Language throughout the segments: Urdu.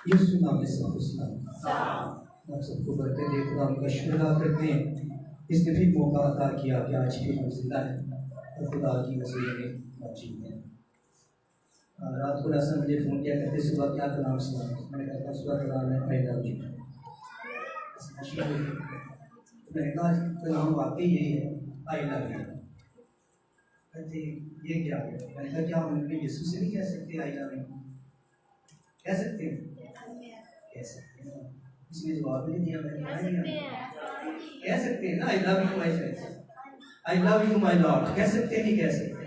یسوع نام سے حسنا آپ سب کو برکت دے. خدا ان کا شکر ادا کرتے ہیں اس نے بھی موقع عطا کیا کہ آج بھی ہم زندہ ہیں اور خدا کی وسیلے میں موجود ہیں. رات کو رسم مجھے فون کیا کرتے صبح کیا کلام سنا. میں نے کہا تھا صبح کلام ہے آئی لو یو. میں نے کہا کلام واقعی یہی ہے آئی لو یو. کہتے یہ کیا ہے. میں نے کہا کیا ہم نے یسوع سے نہیں کہہ سکتے آئی لو یو؟ کہہ سکتے ہیں کہہ سکتے ہیں. اس نے جواب نہیں دیا. میں نے کہہ سکتے ہیں نا I love you my friend I love you my lord. کہہ سکتے ہیں نہیں کہہ سکتے.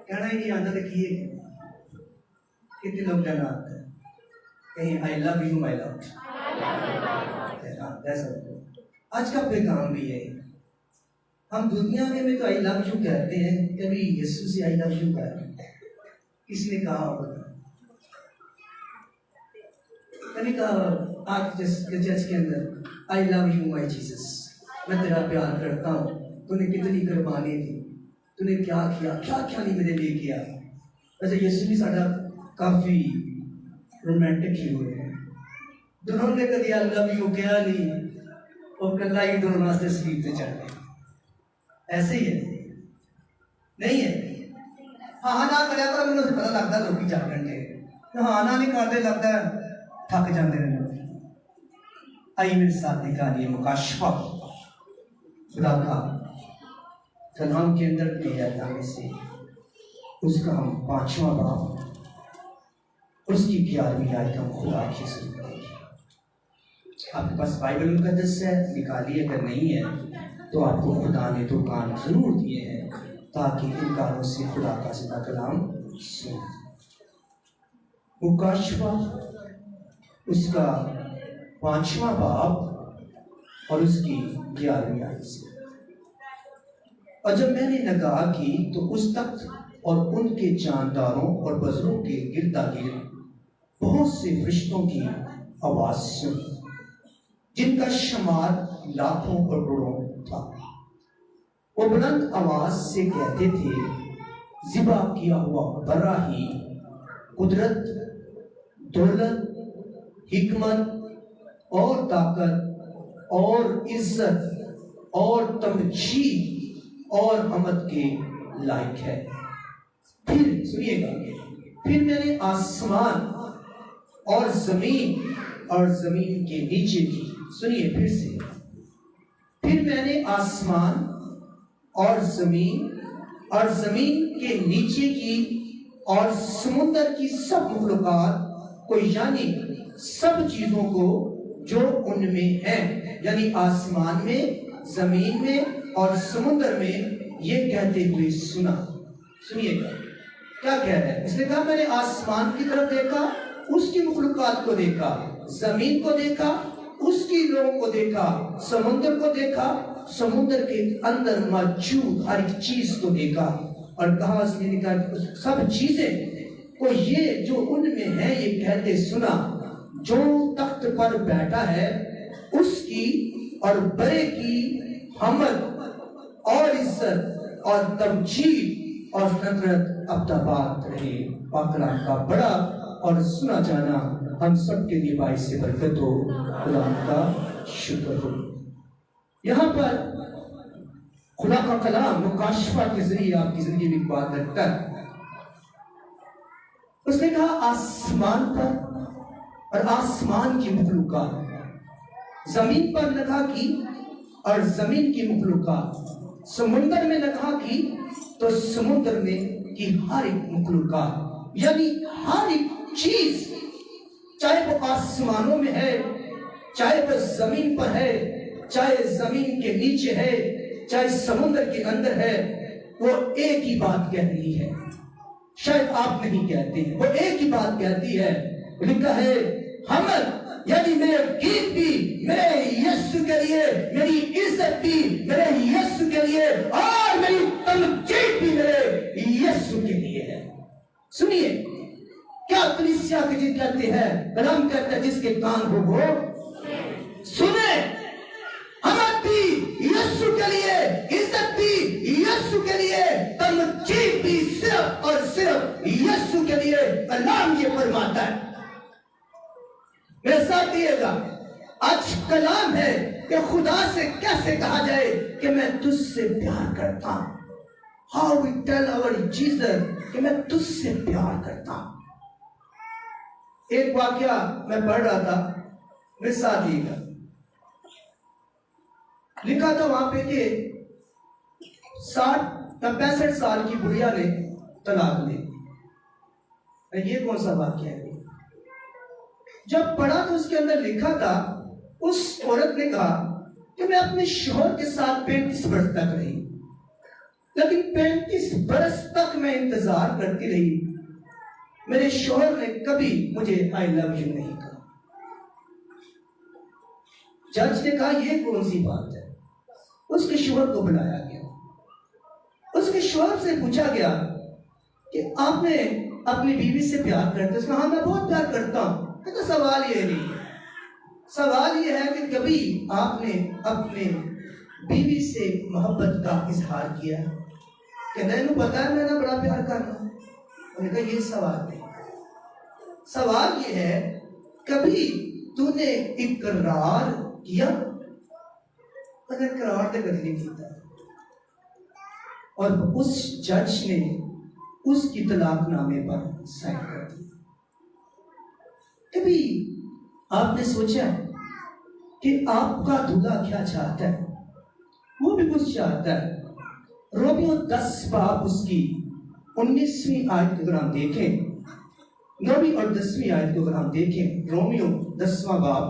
کہنا ہی نہیں آتا تو کیے کتنے لوگ کہنا آتا ہے کہیں آئی لو یو مائی لارڈ. آج کا پیغام بھی ہے. ہم دنیا میں تو آئی لو یو کہتے ہیں. کبھی یسوع سے آئی لو یو کہتے ہیں. کس نے کہا ہوگا؟ کبھی کہا آج چرچ کے اندر آئی لو یو مائی جیسس. میں تیرا پیار کرتا ہوں. تو نے کتنی قربانی دی. تو نے کیا کیا کیا نہیں میرے لیے کیا. ویسے یسوع بھی ساڈا کافی رومانٹک ہی ہوئے ہیں. دونوں نے کبھی آئی لو یو کیا نہیں اور کلا ہی دونوں واسطے سلیپ پہ چڑھ گئے. ایسے ہی ہے نہیں ہے. ہاں نہ کریا کرو. مجھے پتا لگتا ہے لوگ 4 گھنٹے ہاں نہ نہیں کرتے لگتا ہے تھک جاتے ہیں لوگ. آئی میرے ساتھ نکالیے مکاشفہ خدا کا کلام کے اندر دیا جانے سے اس کا ہم 5واں باب اس کی 11ویں آیت ہم خدا کی سنتے ہیں. آپ کے پاس بائبل مقدس ہے نکالیے. اگر نہیں ہے تو آپ کو خدا نے تو کان ضرور دیے ہیں تاکہ ان کانوں سے خدا کا زندہ کلام سنیں. مکاشفہ اس کا 5واں باب اور اس کی 11ویں آیت سے. اور جب میں نے نگاہ کی تو اس تخت اور ان کے جانداروں اور بزرگوں کے گردا گرد بہت سے فرشتوں کی آواز سنی جن کا شمار لاکھوں کروڑوں تھا. وہ بلند آواز سے کہتے تھے ذبح کیا ہوا برا ہی قدرت دولت حکمت اور طاقت اور عزت اور تمجید اور حمد کے لائق ہے. پھر سنیے گا. پھر میں نے آسمان اور زمین کے نیچے کی سنیے پھر سے. پھر میں نے آسمان اور زمین کے نیچے کی اور سمندر کی سب مخلوقات کو یعنی سب چیزوں کو جو ان میں ہیں یعنی آسمان میں زمین میں اور سمندر میں یہ کہتے ہوئے سنا. سنیے گا کیا کہہ رہا ہے. اس نے کہا میں نے آسمان کی طرف دیکھا اس کی مخلوقات کو دیکھا. زمین کو دیکھا اس کی لوگوں کو دیکھا. سمندر کو دیکھا سمندر کے اندر موجود ہر ایک چیز کو دیکھا. اور کہا اس نے کہا سب چیزیں کو یہ جو ان میں ہے یہ کہتے سنا جو تخت پر بیٹھا ہے اس کی اور بڑے کی حمد اور عزت اور تمجید اور نصرت ابداباد رہے. پاک کلام کا بڑا اور سنا جانا ہم سب کے لیے باعث برکت ہو. خدا کا شکر ہو. یہاں پر خدا کا کلام مکاشفہ کے ذریعے آپ کی زندگی میں ایک بات رکھتا ہے. اس نے کہا آسمان پر اور آسمان کی مخلوقات زمین پر نگاہ کی اور زمین کی مخلوقات سمندر میں نگاہ کی تو سمندر میں کی ہر ایک مخلوقات یعنی ہر ایک چیز چاہے وہ آسمانوں میں ہے چاہے وہ زمین پر ہے چاہے زمین کے نیچے ہے چاہے سمندر کے اندر ہے وہ ایک ہی بات کہہ رہی ہے. شاید آپ نہیں کہتے ہیں وہ ایک ہی بات کہتی ہے. لکھا ہے حمد یعنی میرے گیت بھی میرے یسوع کے لیے میری عزت بھی میرے یسوع کے لیے اور میری تمجید بھی میرے یسوع کے لیے ہے. سنیے کیا کلیسیا کے جن کہتے ہیں کلام کہتا ہے جس کے کان ہو وہ سنے. حمد بھی یسوع کے لیے عزت بھی یسوع کے لیے تمجید بھی صرف اور صرف یسوع کے لیے. کلام یہ فرماتا ہے میرے ساتھ دیئے گا، آج کلام ہے کہ خدا سے کیسے کہا جائے کہ میں تجھ سے پیار کرتا ہوں. How we tell our Jesus کہ میں تجھ سے پیار کرتا ہوں. ایک واقعہ میں پڑھ رہا تھا، میرے ساتھ دیئے گا. لکھا تھا وہاں پہ کہ 65 سال کی بڑھیا نے طلاق لی. یہ کون سا واقعہ ہے؟ جب پڑھا تو اس کے اندر لکھا تھا اس عورت نے کہا کہ میں اپنے شوہر کے ساتھ 35 برس تک رہی، لیکن 35 برس تک میں انتظار کرتی رہی، میرے شوہر نے کبھی مجھے آئی لو یو نہیں کہا. جج نے کہا یہ کون سی بات ہے؟ اس کے شوہر کو بلایا گیا، اس کے شوہر سے پوچھا گیا کہ آپ نے اپنی بیوی سے پیار کرتے؟ اس نے کہا ہاں میں بہت پیار کرتا ہوں. تو سوال یہ نہیں ہے، سوال یہ ہے کہ کبھی آپ نے اپنے بیوی سے محبت کا اظہار کیا کہ نہیں پتا ہے میں نے بڑا پیار کرنا؟ انہوں نے کہا یہ سوال نہیں، سوال یہ ہے کبھی تو نے اقرار کیا؟ اگر اقرار تو کبھی نہیں کیتا. اور اس جج نے اس کی طلاق نامے پر سائن کر دی. کبھی آپ نے سوچا کہ آپ کا دلہا کیا چاہتا ہے؟ وہ بھی کچھ چاہتا ہے. رومیو 10 باب اس کی 19ویں آیت کو اگر ہم دیکھیں، 9ویں اور 10ویں آیت کو اگر ہم دیکھیں، رومیو 10واں باب،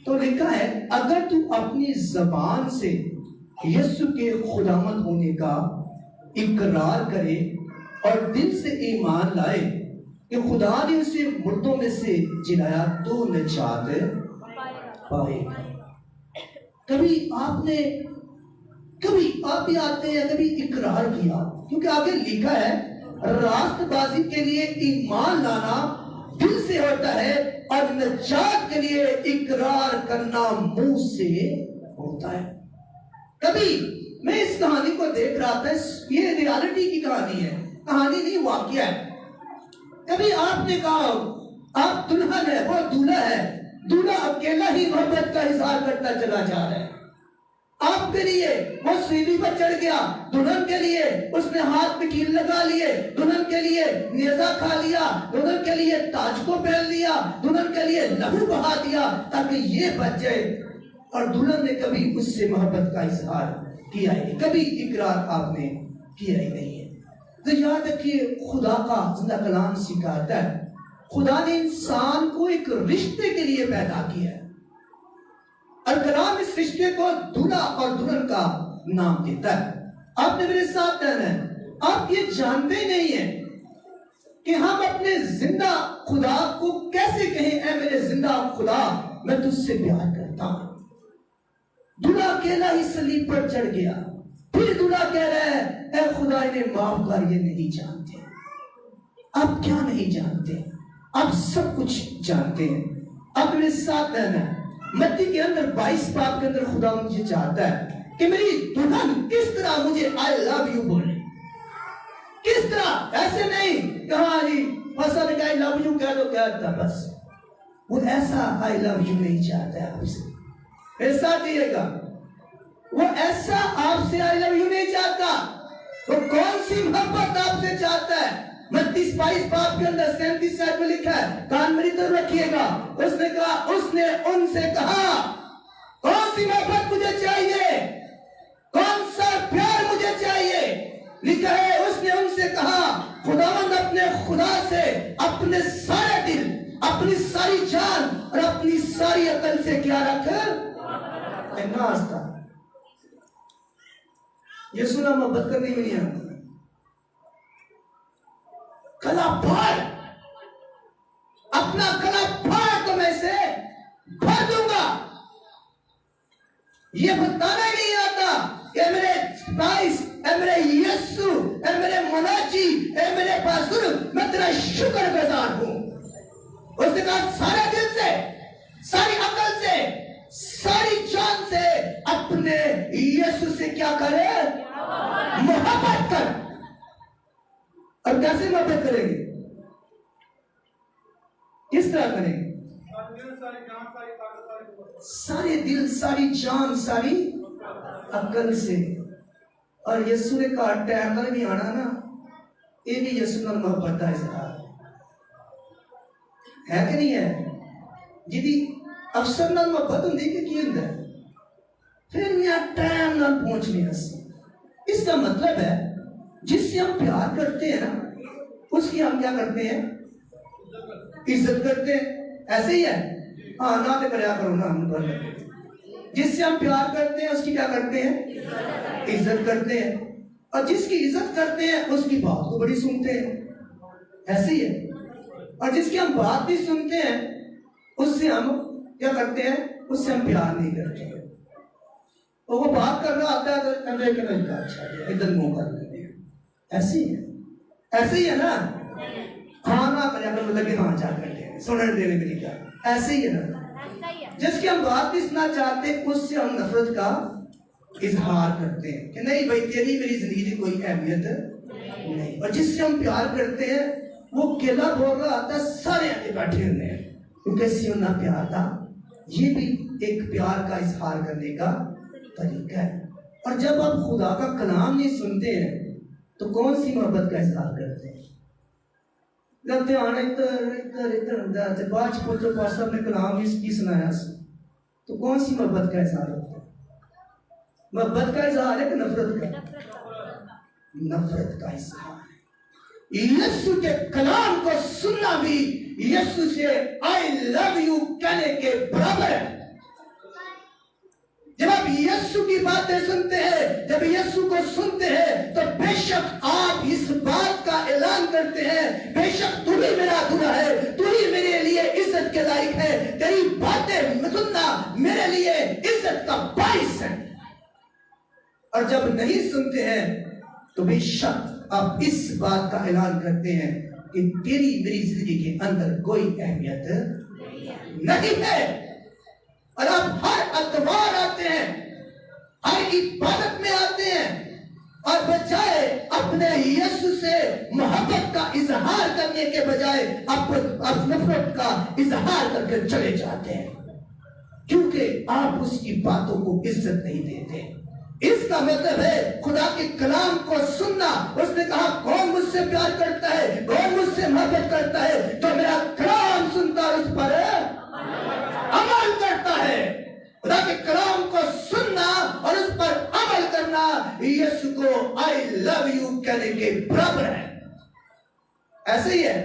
تو لکھا ہے اگر تو اپنی زبان سے یسوع کے خداوند ہونے کا اقرار کرے اور دل سے ایمان لائے کہ خدا نے اسے مردوں میں سے جلایا تو نجات پائے گا. کبھی آپ بھی آتے ہیں کبھی اقرار کیا؟ کیونکہ آگے لکھا ہے راست بازی کے لیے ایمان لانا دل سے ہوتا ہے اور نجات کے لیے اقرار کرنا منہ سے ہوتا ہے. کبھی میں اس کہانی کو دیکھ رہا تھا، یہ ریالٹی کی کہانی ہے، کہانی نہیں واقعہ ہے. کبھی آپ نے کہا آپ دلہن ہے، وہ دولہا ہے، دولہا اکیلا ہی محبت کا اظہار کرتا چلا جا رہا ہے. آپ کے لیے وہ سیڑھی پر چڑھ گیا، دلہن کے لیے اس نے ہاتھ میں کیل لگا لیے، دلہن کے لیے نیزہ کھا لیا، دلہن کے لیے تاج کو پہن لیا، دلہن کے لیے لہو بہا دیا تاکہ یہ بچ جائے. اور دلہن نے کبھی اس سے محبت کا اظہار کیا ہی نہیں، کبھی اقرار آپ نے کیا ہی نہیں ہے. تو یاد رکھیے خدا کا زندہ کلام سکھاتا ہے خدا نے انسان کو ایک رشتے کے لیے پیدا کیا ہے، اور کلام اس رشتے کو دولہا اور دلہن کا نام دیتا ہے. آپ نے میرے ساتھ کہنا ہے، آپ یہ جانتے نہیں ہیں کہ ہم اپنے زندہ خدا کو کیسے کہیں اے میرے زندہ خدا میں تجھ سے پیار کرتا ہوں. دولہا اکیلا ہی صلیب پر چڑھ گیا، پھر دولہا کہہ رہا ہے اے خدا انہیں معاف کر، یہ نہیں جانتے. آپ کیا نہیں جانتے؟ آپ سب کچھ جانتے ہیں. آپ میرے ساتھ رہنا ہے، متی کے اندر 22 باب کے اندر خدا مجھے چاہتا ہے کہ میری دلہن کس طرح مجھے آئی لو یو بولے. کس طرح؟ ایسے نہیں کہ ہاں جی بس اب آئی لو یو کہہ دو کہتا بس. وہ ایسا آئی لو یو نہیں چاہتا ہے آپ سے. میرے ساتھ دیئے گا، وہ ایسا آپ سے آئی لو یو نہیں چاہتا. وہ کون سی محبت آپ سے چاہتا ہے؟ متی 22 باب کے اندر 37 آیت میں لکھا ہے، کان میری طرف رکھیے گا. اس نے کہا، اس نے ان سے کہا کون سی محبت مجھے چاہیے، کون سا پیار مجھے چاہیے. لکھا ہے اس نے ان سے کہا خداوند اپنے خدا سے اپنے سارے دل، اپنی ساری جان اور اپنی ساری عقل سے کیا رکھ ناستا. یہ سنا محبت کرنی بھی نہیں آتی. کلا پھاڑ، اپنا کلا پھاڑ تو میں سے بھر دوں گا. یہ بتانا ہی نہیں آتا کہ میرے پائس، اے میرے یسو، اے میرے مناجی، اے میرے بزرگ، میں تیرا شکر گزار ہوں. اس نے کہا سارے دل سے، ساری عقل سے، ساری جان سے اپنے یسو سے کیا کرے؟ محبت کر. اور کیسے محبت کریں گے؟ کس طرح کریں گے؟ سارے دل ساری جان ساری عقل سے. اور یسو نے کہا ٹائم نال بھی آنا نا, یہ بھی یسو نال محبت کا اظہار ہے کہ نہیں ہے؟ جی افسر نال محبت ہوندی کہ کی ہوندا ہے؟ پھر میں ٹائم نال پہنچنی ہے. اس کا مطلب ہے جس سے ہم پیار کرتے ہیں نا اس کی ہم کیا کرتے ہیں؟ عزت کرتے ہیں. ایسے ہی ہے ہاں نہ تو کریا کرو نا ہم پر. جس سے ہم پیار کرتے ہیں اس کی کیا کرتے ہیں؟ عزت کرتے ہیں. اور جس کی عزت کرتے ہیں اس کی بات کو بڑی سنتے ہیں. ایسے ہی ہے. اور جس کی ہم بات بھی سنتے ہیں اس سے ہم کیا کرتے ہیں؟ اس سے ہم پیار نہیں کرتے ہیں. اور وہ بات کر رہا آتا ہے تو کہنے کے نہیں اچھا ادھر منہ کر لیتے ہیں. ایسے ہی ہے. ایسے ہی ہے نا. ہاں نہ کریا کر مطلب کہ ہاں چاہ کرتے ہیں سننے دینے میری کیا. ایسے ہی ہے نا. جس کی ہم بات بھی سننا چاہتے ہیں اس سے ہم نفرت کا اظہار کرتے ہیں کہ نہیں بھائی تیری میری زندگی کی کوئی اہمیت نہیں. اور جس سے ہم پیار کرتے ہیں وہ کیلا بول رہا آتا ہے سارے آگے بیٹھے ہوئے ہیں کیونکہ اس سے نہ پیار تھا. یہ بھی ایک پیار کا اظہار کرنے کا طریقہ ہے. اور جب آپ خدا کا کلام نہیں سنتے ہیں تو کون سی محبت کا اظہار کرتے ہیں؟ جب دھیان ادھر بعد پوچھو پاسٹر صاحب نے کلام کی سنایا تو کون سی محبت کا اظہار ہوتا ہے؟ محبت کا اظہار ہے کہ نفرت کا؟ نفرت کا اظہار ہے. یسوع کے کلام کو سننا بھی یسوع سے آئی لو یو کہنے کے برابر ہے. جب آپ یسوع کی باتیں سنتے ہیں, جب یسوع کو سنتے ہیں تو بے شک آپ اس بات کا اعلان کرتے ہیں بے شک تو ہی میرا دلہا ہے, تو ہی میرے لیے عزت کے لائق ہے, تیری باتیں سننا میرے لیے عزت کا باعث ہے. اور جب نہیں سنتے ہیں تو بے شک آپ اس بات کا اعلان کرتے ہیں کہ تیری میری زندگی کے اندر کوئی اہمیت نہیں ہے. اور آپ ہر اتوار آتے ہیں, ہر عبادت میں آتے ہیں اور بجائے اپنے یسوع سے محبت کا اظہار کرنے کے بجائے آپ نفرت کا اظہار کر کے چلے جاتے ہیں کیونکہ آپ اس کی باتوں کو عزت نہیں دیتے. اس کا مطلب ہے خدا کے کلام کو سننا. اس نے کہا کون مجھ سے پیار کرتا ہے, کون مجھ سے محبت کرتا ہے, تو میرا کلام سنتا اور اس پر عمل کرتا ہے. خدا کے کلام کو سننا اور اس پر عمل کرنا یسوع کو آئی لو یو کہنے کے برابر ہے. ایسے ہی ہے.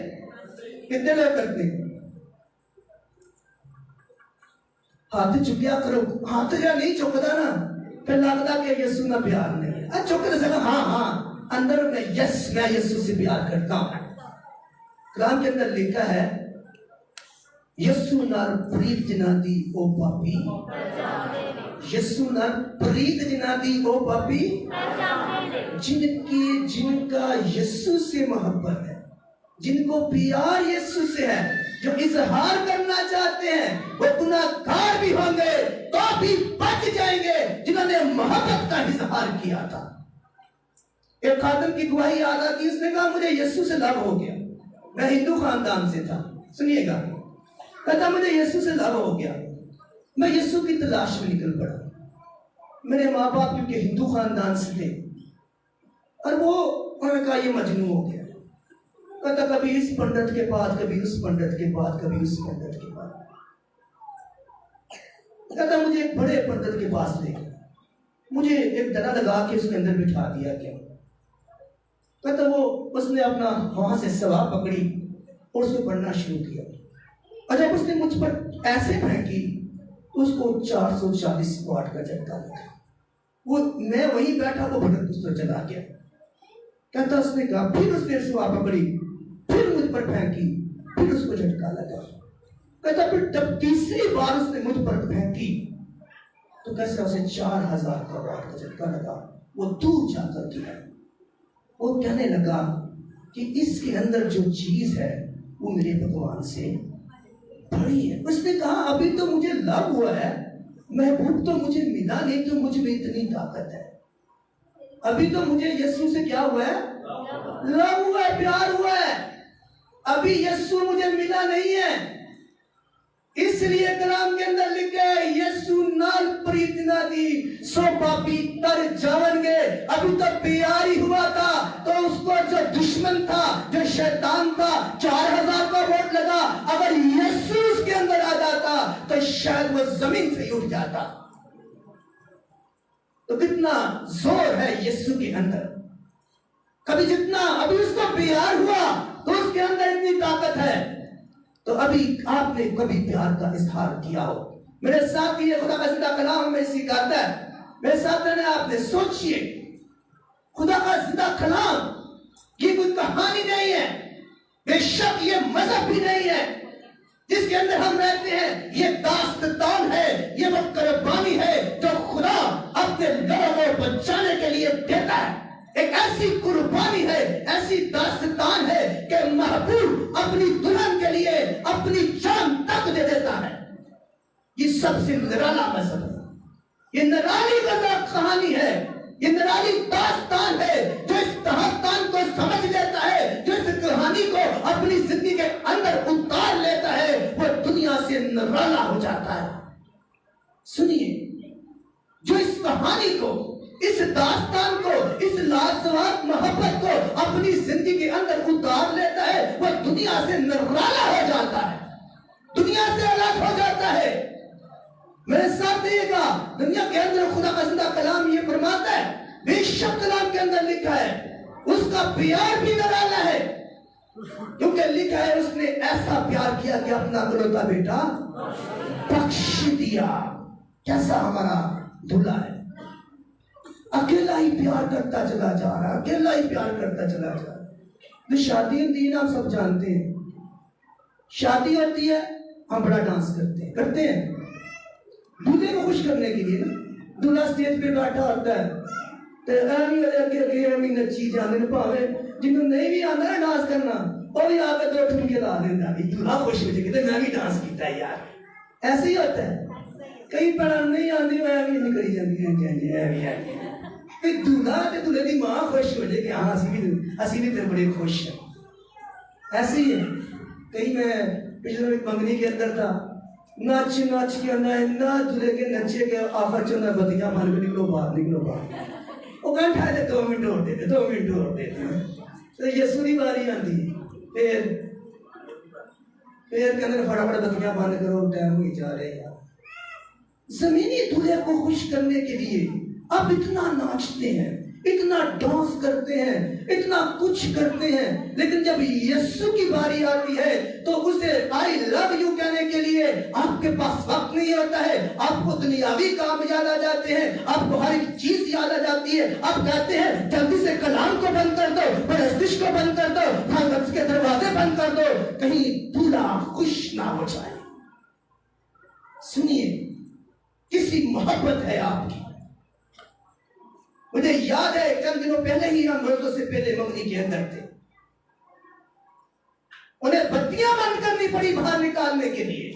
کتنے لوگ کرتے ہیں؟ ہاتھ چکیا کرو. ہاتھ کیا نہیں چکتا نا پھر لگتا کہ یسوع نہ پیار نہیں ہے. چکے سکتا ہاں اندر میں میں یسوع سے پیار کرتا ہوں. کلام کے اندر لکھا ہے یسوع نال پریت جنا دی او پاپی, یسوع نال پریت جنا دی او پاپی, جن کا یسوع سے محبت ہے, جن کو پیار یسوع سے ہے, جو اظہار کرنا چاہتے ہیں وہ گناہگار بھی ہوں گے تو بھی بچ جائیں گے جنہوں نے محبت کا اظہار کیا تھا. ایک خادم کی گواہی یاد آتی, اس نے کہا مجھے یسوع سے لو ہو گیا. میں ہندو خاندان سے تھا, سنیے گا, کہتا مجھے یسوع سے لو ہو گیا. میں یسوع کی تلاش میں نکل پڑا. میرے ماں باپ کیونکہ ہندو خاندان سے تھے اور وہ انہوں نے کہا یہ مجنون ہو گیا. کہتا کبھی اس پنڈت کے پاس, کبھی اس پنڈت کے پاس, کبھی اس پنڈت کے پاس. کہتا مجھے ایک بڑے پنڈت کے پاس لے گیا, مجھے ایک ڈنڈا لگا کے اس کے اندر بٹھا دیا گیا. کہتا وہ اس نے اپنا وہاں سے سوا پکڑی اور اس کو پڑھنا شروع کیا. اور جب اس نے مجھ پر ایسے پھینکی تو اس کو 440 واٹ کا جھٹکا لگا. وہ میں وہیں بیٹھا, وہ بھٹک اس پر چلا گیا. کہتا اس نے کہا پھر اس نے سوا پکڑی, پھر مجھ پر پھینکی, پھر اس کو جھٹکا لگا. کہتا پھر جب تیسری بار اس نے مجھ پر پھینکی تو کیسے اسے 4000 کا واٹ کا جھٹکا لگا. وہ دور جا کر گیا. وہ کہنے لگا کہ اس کے اندر جو چیز ہے وہ میرے بھگوان سے بڑی ہے. اس نے کہا ابھی تو مجھے لو ہوا ہے, محبوب تو مجھے ملا نہیں تو مجھ میں اتنی طاقت ہے. ابھی تو مجھے یسوع سے کیا ہوا ہے؟ لو ہوا ہے, پیار ہوا ہے. ابھی یسوع مجھے ملا نہیں ہے. اس لیے کلام کے اندر لکھا ہے یسو نال پریت نہ دی سو پاپی تر جاون گے. ابھی تو پیار ہی ہوا تھا تو اس کو جو دشمن تھا, جو شیطان تھا, 4000 کا ووٹ لگا, اگر یسو اس کے اندر آ جاتا تو شاید وہ زمین سے اٹھ جاتا. تو کتنا زور ہے یسو کے اندر. کبھی جتنا ابھی اس کو پیار ہوا تو اس کے اندر اتنی طاقت ہے. تو ابھی آپ نے کبھی پیار کا اظہار کیا ہو؟ میرے ساتھ یہ خدا کا زندہ کلام ہمیں سکھاتا ہے. میرے ساتھ رہنے آپ نے سوچئے, خدا کا زندہ کلام یہ کوئی کہانی نہیں ہے, بے شک یہ مذہب بھی نہیں ہے جس کے اندر ہم رہتے ہیں. یہ داستان ہے, یہ وہ قربانی ہے جو خدا اپنے لوگوں کو بچانے کے لیے دیتا ہے. ایک ایسی قربانی ہے, ایسی داستان ہے کہ محبوب اپنی دلہن کے لیے اپنی جان تک دے دیتا ہے. یہ سب سے نرالا مذہب ہے, یہ نرالی کہانی ہے, یہ نرالی داستان ہے جو اس داستان کو سمجھ لیتا ہے, جو اس کہانی کو اپنی زندگی کے اندر اتار لیتا ہے, وہ دنیا سے نرالا ہو جاتا ہے. سنیے, جو اس کہانی کو, اس داستان کو, اس لازوال محبت کو اپنی زندگی کے اندر اتار لیتا ہے, وہ دنیا سے نرالا ہو جاتا ہے, دنیا سے الگ ہو جاتا ہے. میرے ساتھ دیکھیے گا, دنیا کے اندر خدا کا زندہ کلام یہ فرماتا ہے, بے شک کلام کے اندر لکھا ہے اس کا پیار بھی نرالا ہے, کیونکہ لکھا ہے اس نے ایسا پیار کیا کہ اپنا اکلوتا بیٹا بخش دیا. کیسا ہمارا دلہا ہے, اکیلا ہی پیار کرتا چلا جا رہا, اکیلا ہی پیار کرتا چلا جا رہا. تو شادی ہوتی ہے نا, آپ سب جانتے ہیں, شادی ہوتی ہے ہم بڑا ڈانس کرتے ہیں دولہے کو خوش کرنے کے لیے نا. دولہا اسٹیج پہ بیٹھا ہوتا ہے تو اگے نچی جانے پاوے, جنہوں نہیں بھی آتا نا ڈانس کرنا, وہ بھی آ کے 2 ٹھمکے لا دیتا, دولہا خوش ہو جائے, میں بھی ڈانس کیتا ہے یار. ایسے ہی ہوتا ہے. کئی پڑھا نہیں آتی, میں بھی نہیں کری جاتی ہے. دولہا تے دولہے دی ماں خوش ہو جائے کہ ہاں اسی بھی تے بڑے خوش ہیں. ایسے ہی ہے. کہیں میں پچھلے منگنی کے اندر تھا, ناچ کے اندر دولہے کے نچے کے آخر چند بتیاں مان کے نکلو باہر. وہ کہاں ٹھائے 2 منٹ اور دیتے. تو یسو دی باری آتی, پھر کے اندر فٹافٹ بتیاں بند کرو, ٹائم ہوئی جا رہے ہیں. زمینی دولہے کو خوش کرنے کے لیے اب اتنا ناچتے ہیں, اتنا ڈانس کرتے ہیں, اتنا کچھ کرتے ہیں, لیکن جب یسو کی باری آتی ہے تو اسے آئی لو یو کہنے کے لیے آپ کے پاس وقت نہیں ہوتا ہے. آپ کو دنیاوی کام یاد آ جاتے ہیں, آپ کو ہر ایک چیز یاد آ جاتی ہے. آپ کہتے ہیں جلدی سے کلام کو بند کر دو, پرستش کو بند کر دو, خلوت کے دروازے بند کر دو, کہیں دولہا خوش نہ ہو جائے. سنیے, کسی محبت ہے آپ کی. مجھے یاد ہے چند دنوں پہلے ہی ہم مردوں سے پہلے منگنی کے اندر تھے, انہیں بتیاں بند کرنی پڑی باہر نکالنے کے لیے,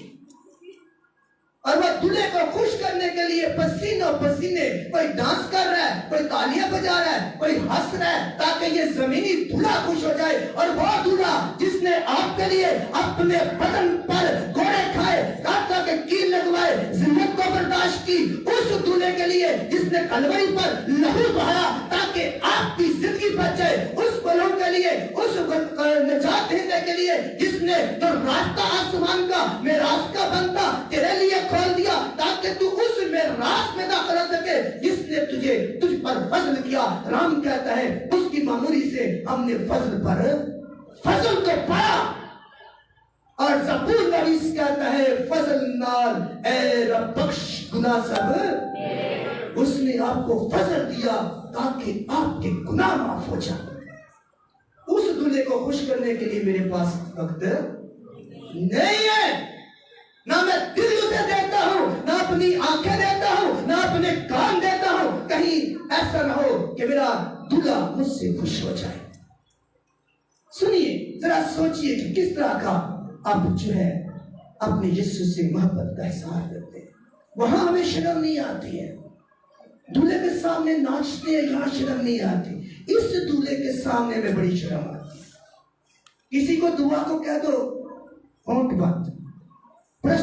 اور وہ دلہے کو خوش کرنے کے لیے پسینوں پسینے, کوئی ڈانس کر رہا ہے, کوئی تالیاں بجا رہا ہے, کوئی ہنس رہا ہے, تاکہ یہ زمینی دلہا خوش ہو جائے. اور وہ دلہا جس نے آپ کے لیے اپنے بدن پر گھوڑے کھائے, کاٹا کے کیل لگوائے, ذلت کو برداشت کی, اس دلہے کے لیے جس نے کلوری پر لہو بہایا تاکہ آپ کی زندگی بچ جائے, اس پلوں کے لیے, اس نجات دینے کے لیے جس نے جو راستہ آسمان کا میراث کا بنتا تیرے لیے کھول دیا تاکہ تو اس میراث میں داخل ہو سکے, جس نے تجھ پر فضل کیا. رام کہتا ہے اس کی معمولی سے ہم نے فضل پر فضل کو پایا. اور زبور نویس کہتا ہے فضل نال اے رب بخش گناہ سب, اس نے آپ کو فضل دیا تاکہ آپ کے گناہ معاف ہو جائے. اس دلہے کو خوش کرنے کے لیے میرے پاس وقت نہیں ہے, نہ میں دل اسے دیتا ہوں, نہ اپنی آنکھیں دیتا ہوں, نہ اپنے کان دیتا ہوں. کہیں ایسا نہ ہو کہ میرا دلہا مجھ سے خوش ہو جائے. سنیے, ذرا سوچئے کہ کس طرح کا آپ جو ہے اپنے یسوع سے محبت کا اظہار کرتے ہیں. وہاں ہمیں شرم نہیں آتی ہے, دولہے کے سامنے ناچتے ہیں, یہاں شرم نہیں آتی. اس دولہے کے سامنے میں بڑی شرم آتی ہے. کسی کو دعا کو کہہ دو, ہونٹ بند.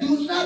2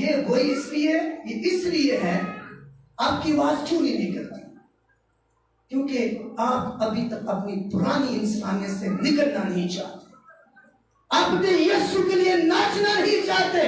یہ وہی اس لیے ہے آپ کی آواز کیوں نہیں نکلتی؟ کیونکہ آپ ابھی تک اپنی پرانی انسانیت سے نکلنا نہیں چاہتے، آپ اپنے یسوع کے لیے ناچنا نہیں چاہتے،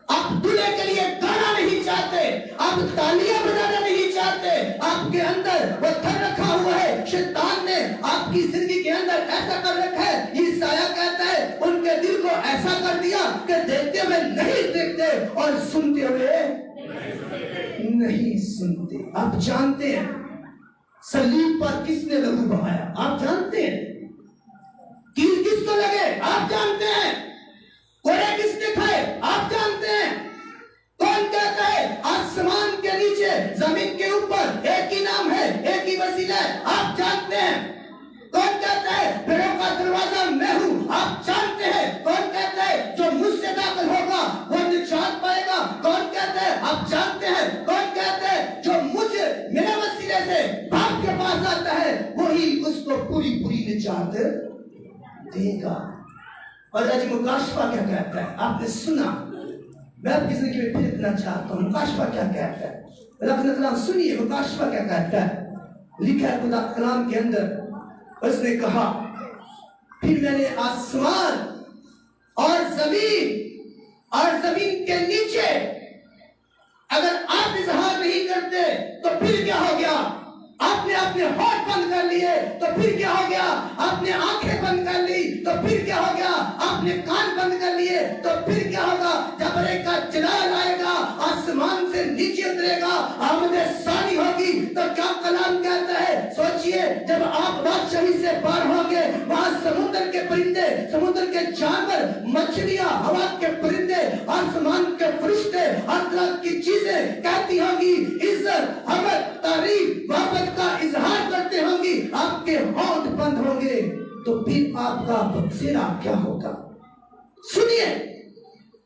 آپ دلہے کے لیے گانا نہیں چاہتے، آپ تالیاں بجانا نہیں چاہتے، آپ کے اندر وہ تھر رکھا ہوا ہے، شیطان نے آپ کی زندگی کے اندر ایسا کر رکھا ہے، عیسایا کہتا ہے ان کے دل کو ایسا کر دیا کہ دیکھتے ہوئے نہیں دیکھتے اور سنتے ہوئے نہیں سنتے۔ آپ جانتے ہیں صلیب پر کس نے لہو بہایا؟ آپ جانتے ہیں کیل کس کو لگے؟ آپ جانتے ہیں کوڑے کس نے کھائے؟ آپ جانتے ہیں۔ کون کہتا ہے آسمان کے نیچے زمین کے اوپر ایک ہی نام ہے، ایک ہی وسیلہ ہے؟ آپ جانتے ہیں۔ کون کہتا ہے بھیڑوں کا دروازہ میں ہوں؟ آپ جانتے ہیں۔ کون کہتا ہے جو مجھ سے داخل ہوگا وہ نجات پائے گا؟ کون کہتا ہے؟ آپ جانتے ہیں۔ کون کہتا ہے جو مجھے میرے وسیلے سے باپ کے پاس آتا ہے وہی اس کو پوری نجات دے گا۔ اور آج مکاشفہ کیا کہتا ہے؟ آپ نے سنا، میں آپ کی زندگی میں پھر اتنا چاہتا ہوں مکاشفہ کیا کہتا ہے؟ رکھنا کلام سنیے، مکاشفہ کیا کہتا ہے؟ لکھا ہے خدا کلام کے اندر، اس نے کہا پھر میں نے آسمان اور زمین کے نیچے اگر آپ اظہار نہیں کرتے تو پھر کیا ہو گیا؟ آپ نے اپنے ہونٹ بند کر لیے تو پھر کیا ہو گیا؟ آپ نے آنکھیں بند کر لی تو پھر کیا ہو گیا؟ آپ نے کان بند کر لیے تو پھر کیا ہوگا؟ جب ایک کا جلال آئے گا، آسمان سے نیچے اترے گا، آمد ثانی ہوگی، تو کیا کلام کہتا ہے؟ سوچئے جب آپ بادشاہی سے باہر ہوں گے، وہاں سمندر کے پرندے، سمندر کے جانور، مچھلیاں، ہوا کے پرندے، آسمان کے فرشتے، ہر طرح کی چیزیں کہتی ہوں گی عزت، حمد، تعریف، محبت کا اظہار کرتے ہوں گی، آپ کے ہونٹ بند ہوں گے، تو پھر آپ کا بخشیرہ کیا ہوگا؟ سنیے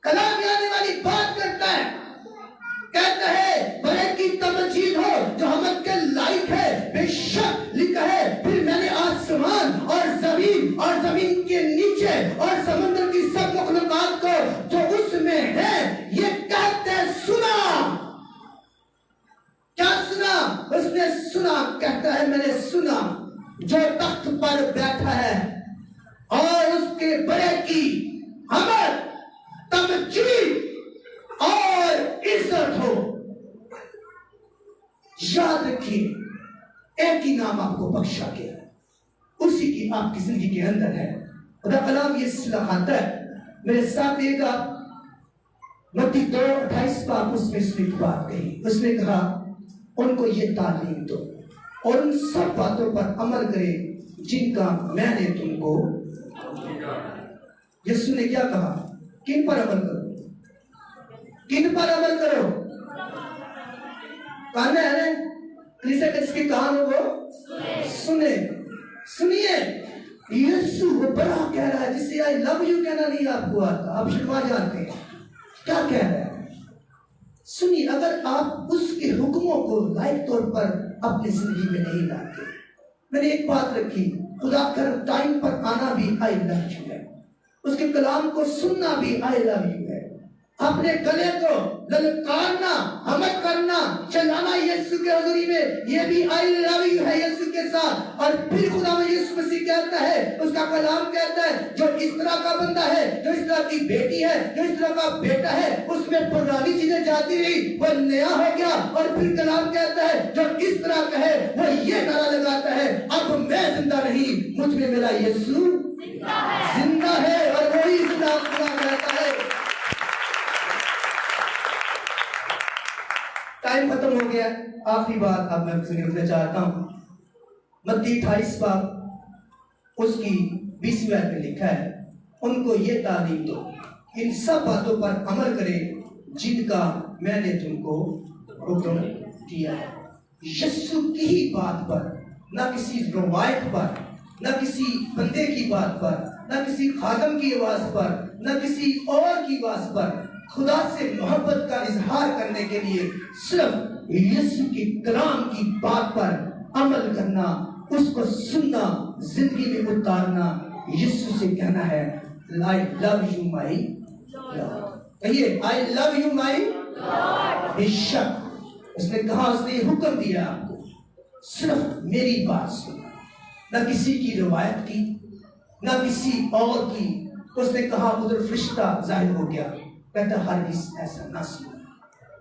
کلام آنے والی بات کرتا ہے، کہتا ہے بڑے کی تمجید ہو جو حمد کے لائق ہے، بے شک لکھا ہے پھر میں نے آسمان اور زمین کے نیچے اور سمندر کی سب مخلوقات کو جو اس میں ہے یہ کہتے سنا۔ کیا سنا؟ اس نے سنا، کہتا ہے میں نے سنا جو تخت پر بیٹھا ہے اور اس کے بڑے کی حمد، تمجید اور عزت ہو۔ یاد رکھیے ایک ہی نام آپ کو بخشا گیا، اسی کی آپ کی زندگی کے اندر ہے۔ خدا کلام یہ سکھاتا ہے، میرے ساتھ ایک متی 2:28 پاک اس میں اس نے بات کہی، اس نے کہا ان کو یہ تعلیم دو اور ان سب باتوں پر عمل کرے جن کا میں نے تم کو۔ یسوع نے کیا کہا؟ کن پر عمل کرو؟ کن پر عمل کرو؟ کہنا ہے کلیسا کس کی کہانوں کو سنیے۔ یسوع وہ بڑا کہہ رہا ہے، جس سے آئی لو یو کہنا نہیں آپ کو آتا، آپ شرما جاتے ہیں، کیا کہہ رہا ہے؟ سنیے، اگر آپ اس کے حکموں کو لائق طور پر اپنی زندگی میں نہیں لاتے، میں نے ایک بات رکھی، خدا کا ٹائم پر آنا بھی آئی لو یو ہے، اس کے کلام کو سننا بھی آئی لو یو ہے، اپنے گلے کو للکارنا، حمد کرنا، چلانا یسوع کے حضوری میں، یہ بھی آئی لو یو ہے یسوع کے ساتھ۔ اور پھر خدا میں یسوع مسیح کہتا ہے، اس کا کلام کہتا ہے جو اس طرح کا بندہ ہے، جو اس طرح کی بیٹی ہے، جو اس طرح کا بیٹا ہے، اس میں پرانی چیزیں جاتی رہی، وہ نیا ہو گیا۔ اور پھر کلام کہتا ہے جو اس طرح کا ہے وہ یہ نعرہ لگاتا ہے، اب میں زندہ نہیں، مجھ میں میرا یسوع زندہ ہے، اور وہی زندہ رہتا ہے۔ ٹائم ختم ہو گیا، آخری بات اب میں سے کرنا چاہتا ہوں۔ متی 28 باب اس کی 20ویں آیت میں لکھا ہے، ان کو یہ تعلیم دو، ان سب باتوں پر عمل کرے جن کا میں نے تم کو حکم دیا ہے۔ یسوع کی ہی بات پر، نہ کسی روایت پر، نہ کسی بندے کی بات پر، نہ کسی خادم کی آواز پر، نہ کسی اور کی آواز پر، خدا سے محبت کا اظہار کرنے کے لیے صرف یسوع کی کلام کی بات پر عمل کرنا، اس کو سننا، زندگی میں اتارنا، یسوع سے کہنا ہے I love you my Lord۔ کہیے آئی لو یو مائی بے شک اس نے کہا، اس نے حکم دیا آپ کو صرف میری بات سنو، نہ کسی کی روایت کی نہ کسی اور کی۔ اس نے کہا ادھر فرشتہ ظاہر ہو گیا، کہتا ہرگز ایسا نہ سنو،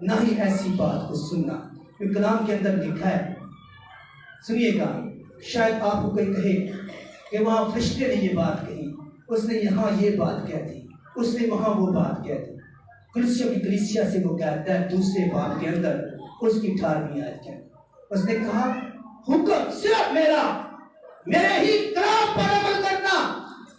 نہ ہی ایسی بات کو سننا، کیونکہ کلام کے اندر لکھا ہے۔ سنیے گا، شاید آپ کو کوئی کہے کہ وہاں فرشتے نے یہ بات کہی، اس نے یہاں یہ بات کہہ دی، اس نے وہاں وہ بات کہہ دی۔ کلیسیوں کی کلیسیا سے وہ کہتا ہے دوسرے باب کے اندر اس کی 18ویں آیت کے اندر، اس نے کہا حکم صرف میرا، میرے ہی کلام پر عمل کرنا،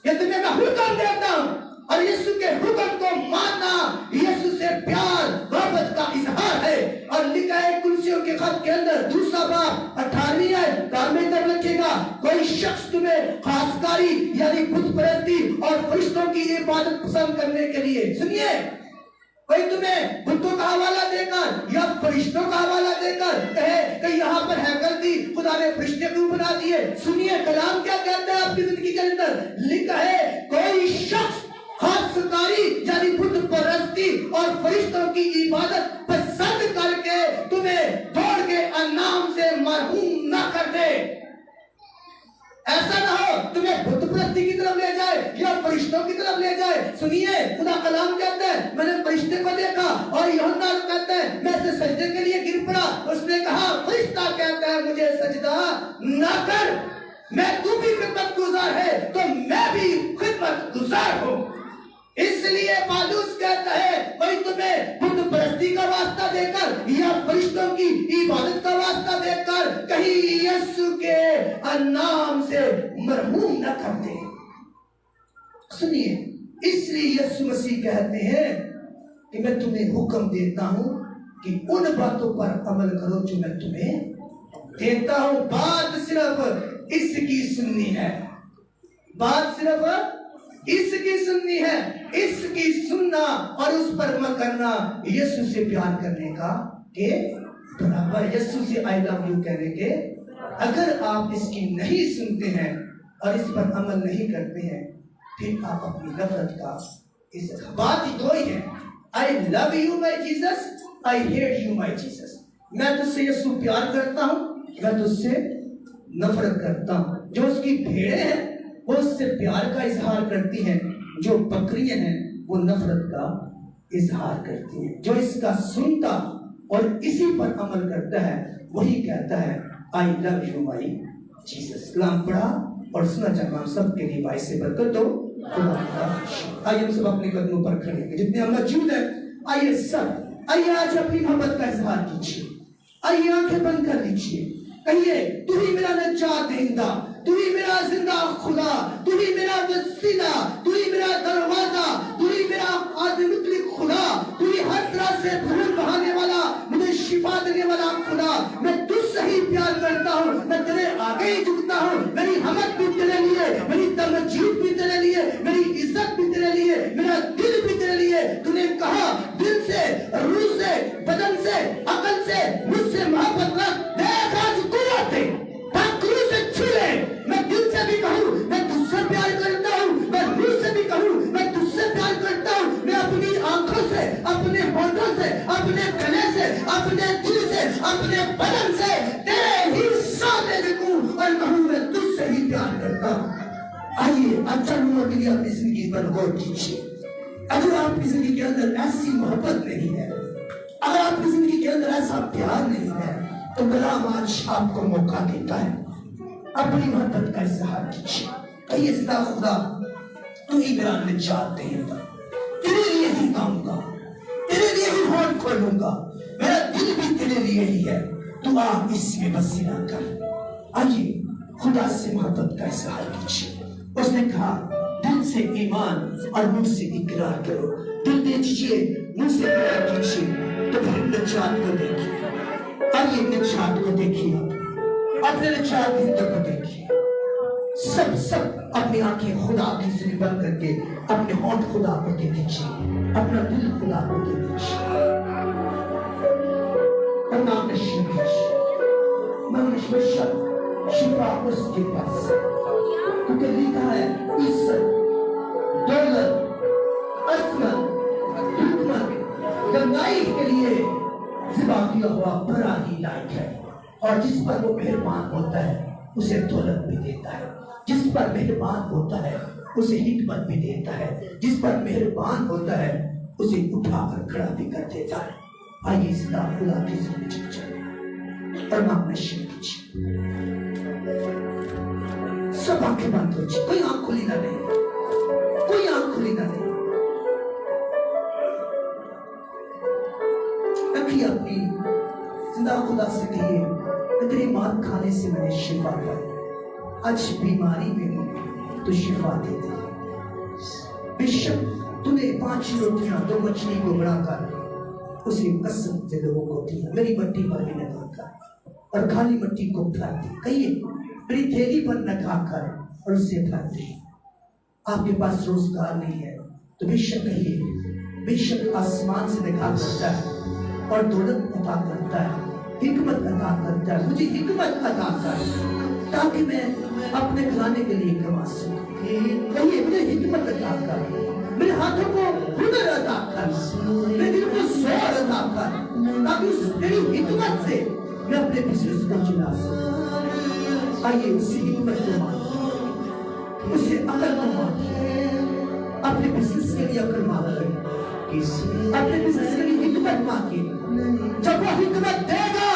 یہ تمہیں میں حکم دیتا ہوں، اور یسوع کے حکم کو ماننا یسوع سے پیار محبت کا اظہار ہے۔ اور لکھا ہے کلیسیوں کے خط کے اندر دوسرا باب 18ویں آیت، کان میں کر رکھے گا، کوئی شخص تمہیں خاص کاری یعنی بت پرستی اور فرشتوں کی عبادت پسند کرنے کے لیے، سنیے، کوئی تمہیں بتوں کا حوالہ دے کر یا فرشتوں کا حوالہ دے کر کہے کہ یہاں پر ہیکل دی، خدا نے فرشتے کیوں بنا دیے، سنیے کلام کیا کہتا ہے آپ کی زندگی کے اندر، لکھا ہے کوئی شخص خاص کاری یعنی بت پرستی اور فرشتوں کی عبادت پسند کر کے تمہیں دوڑ کے انعام سے محروم نہ کر دے۔ ایسا نہ ہو تمہیں بت پرستی کی طرف لے جائے یا فرشتوں کی طرف لے جائے۔ سنیے خدا کلام کہتا ہے میں نے فرشتے کو دیکھا، اور یوحنا کہتا ہے میں سے سجدے کے لیے گر پڑا، اس نے کہا فرشتہ کہتا ہے مجھے سجدہ نہ کر، میں تو بھی خدمت گزار ہے تو میں بھی خدمت گزار ہوں۔ اس لیے پالوس کہتا ہے کوئی تمہیں بت پرستی کا واسطہ دے کر یا فرشتوں کی عبادت کا واسطہ دے کر کہیں یسوع کے نام سے مرحوم نہ کر دے۔ سنیے، اس لیے یسوع مسیح کہتے ہیں کہ میں تمہیں حکم دیتا ہوں کہ ان باتوں پر عمل کرو جو میں تمہیں دیتا ہوں۔ بات صرف اس کی سننی ہے، بات صرف اس کی سننی ہے، اس کی سننا اور اس پر عمل کرنا یسوع سے پیار کرنے کا کہ برابر، یسوع سے آئی لو یو کہنے کے۔ اگر آپ اس کی نہیں سنتے ہیں اور اس پر عمل نہیں کرتے ہیں پھر آپ اپنی نفرت کا اس بات ہی دو ہی ہے، I love you my Jesus, I hate you my Jesus. میں تجھ سے یسوع پیار کرتا ہوں، میں تجھ سے نفرت کرتا ہوں۔ جو اس کی بھیڑیں ہیں وہ اس سے پیار کا اظہار کرتی ہیں، جو بکریاں ہیں وہ نفرت کا اظہار کرتی ہیں۔ جو اس کا سنتا اور اسی پر عمل کرتا ہے وہی کہتا ہے I love you my Jesus. کلام پڑھا اور سنا چاہتا ہوں سب کے لیے باعث سے برکت ہو۔ آئیے ہم سب اپنے قدموں پر کھڑے ہیں، جتنے ہم موجود ہیں آئیے سب، آئیے آج اپنی محبت کا اظہار کیجیے، آئیے آنکھیں بند کر لیجیے، کہیے تو ہی میرا نجات دہندہ، تو ہی میرا زندہ خدا، تو ہی میرا وسیلہ، تو ہی میرا دروازہ، تو ہی میرا عادل مطلق خدا، تو ہی ہر طرح سے بھول بہانے والا، مجھے شفا دینے والا خدا۔ میں تجھ سے ہی پیار کرتا ہوں، میں تیرے آگے ہی جھکتا ہوں، میری حمد بھی تیرے لیے، میری تمجید بھی تیرے لیے، میری عزت بھی تیرے لیے، میرا دل بھی تیرے لیے۔ تو نے کہا دل سے، روح سے، بدن سے، عقل سے مجھ سے محبت رکھ، دیکھ آج قوت ہے، پاکلو سے چھلے۔ میں دل سے بھی کہوں میں تجھ سے پیار کرتا ہوں، میں روح سے بھی کہوں میں تجھ سے پیار کرتا ہوں، میں اپنی آنکھوں سے، اپنے ہونٹوں سے، اپنے گلے سے، اپنے دل سے، اپنے بدن سے تیرے ہی سامنے رکھوں اور کہوں میں تجھ سے ہی پیار کرتا ہوں۔ آئیے اچھا لوگوں کے لیے اپنی زندگی پر غور کیجیے۔ اگر آپ کی زندگی کے اندر ایسی محبت نہیں ہے، اگر آپ کی زندگی کے اندر ایسا پیار نہیں ہے تو کلام آج آپ کو موقع دیتا ہے اپنی محبت کا اظہار کیجیے۔ کہیے زندہ خدا تو ہی میرا نجات دہندہ، تیرے لیے ہی گاؤں گا، تیرے لیے ہی ہونٹ کھولوں گا، میرا دل بھی تیرے لیے ہی ہے، تو آپ اس میں وسیلہ کر۔ آئیے خدا سے محبت کا اظہار کیجیے۔ اس نے کہا دل سے ایمان اور منہ سے اقرار کرو، دل دے دیجیے، منہ سے اقرار کیجیے تو پھر نجات کو دیکھیے۔ آئیے نجات کو دیکھیے، اپنے نجات دہندہ کو دیکھیے۔ سب اپنی آنکھیں خدا کی سے بند کر کے اپنے ہونٹ خدا کو دے دیجیے، اپنا دل خدا کو دے دیجیے۔ شفا اس کے پاس، کیونکہ لکھا ہے عزت، دولت، عظمت، حکمت گنگائی کے لیے ذبح کیا ہوا بڑا ہی لائق ہے، اور جس پر وہ مہربان ہوتا ہے اسے دولت بھی دیتا ہے، جس پر مہربان ہوتا ہے اسے حکمت بھی دیتا ہے، جس پر مہربان ہوتا ہے اسے اٹھا کر کھڑا بھی کر دیتا ہے۔ آئیے اس کا خدا کی سمجھ چلے اور مانگنا شروع کیجیے۔ سب آنکھیں بند ہو جائے، کوئی آنکھ کھلی نہ رہے، کوئی آنکھ کھلی نہ رہے۔ رکھیے اپنی زندہ خدا سے کہیے، تیری مار کھانے سے میں نے شفا پائی، آج بیماری میں ہوں تو شفا دے دے۔ بے شک تو نے 5 روٹیاں 2 مچھلی کو بڑھا کر اسے قسم سے لوگوں کو دیا، میری مٹی پر بھی لگا کر اور کھالی مٹی کو پھر دی، کہیے میری تھیلی پر لگا کر اور اسے پھر دی۔ آپ کے پاس روزگار نہیں ہے تو بے شک کہیے، بے شک آسمان سے نگاہ کرتا ہے اور دولت عطا کرتا ہے، حکمت عطا کرتا ہے، مجھے حکمت عطا کر تاکہ میں اپنے کھانے کے لیے کما سکوں۔ کہیے مجھے حکمت عطا کر، میرے ہاتھوں کو ہنر عطا کر، میرے دل کو زور عطا کر، تاکہ اس تیری حکمت سے میں اپنے بزنس کو چلا سکوں۔ آئیے اسی حکمت کو مانگیں، اسے عقل کو مانگیں، اپنے بزنس کے لیے عقل مانگیں، اپنے بزنس کے لیے حکمت مانگیں۔ جب وہ حکمت دے گا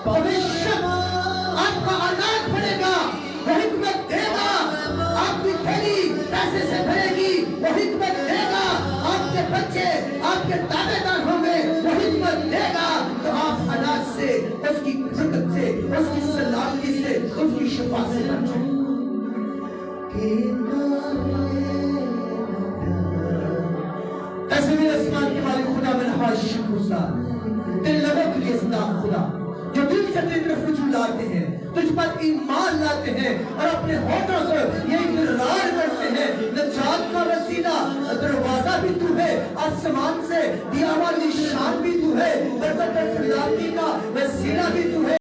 تو بے شک آپ کا اولاد بڑھے گا، وہ حکمت دے گا آپ کی تھیلی پیسے سے بھرے گی، وہ حکمت دے گا آپ کے بچے آپ کے تابع دار ہوں گے، وہ حکمت دے گا تو آپ اولاد سے، اس کی برکت سے، اس کی سلامتی سے، اس کی شفا سے بچیں۔ ایسے میرے اسمان کے مالک خدا میں نہا شکر گزار تیرے لبوں کے لیے صدا خدا جو دل سے تیری طرف رجوع لاتے ہیں، تجھ پر ایمان لاتے ہیں اور اپنے ہونٹوں سے یہ اقرار کرتے ہیں نجات کا وسیلہ دروازہ بھی تو ہے، آسمان سے دیا ہوا نشان بھی تو ہے، برکت اور سلامتی کا وسیلہ بھی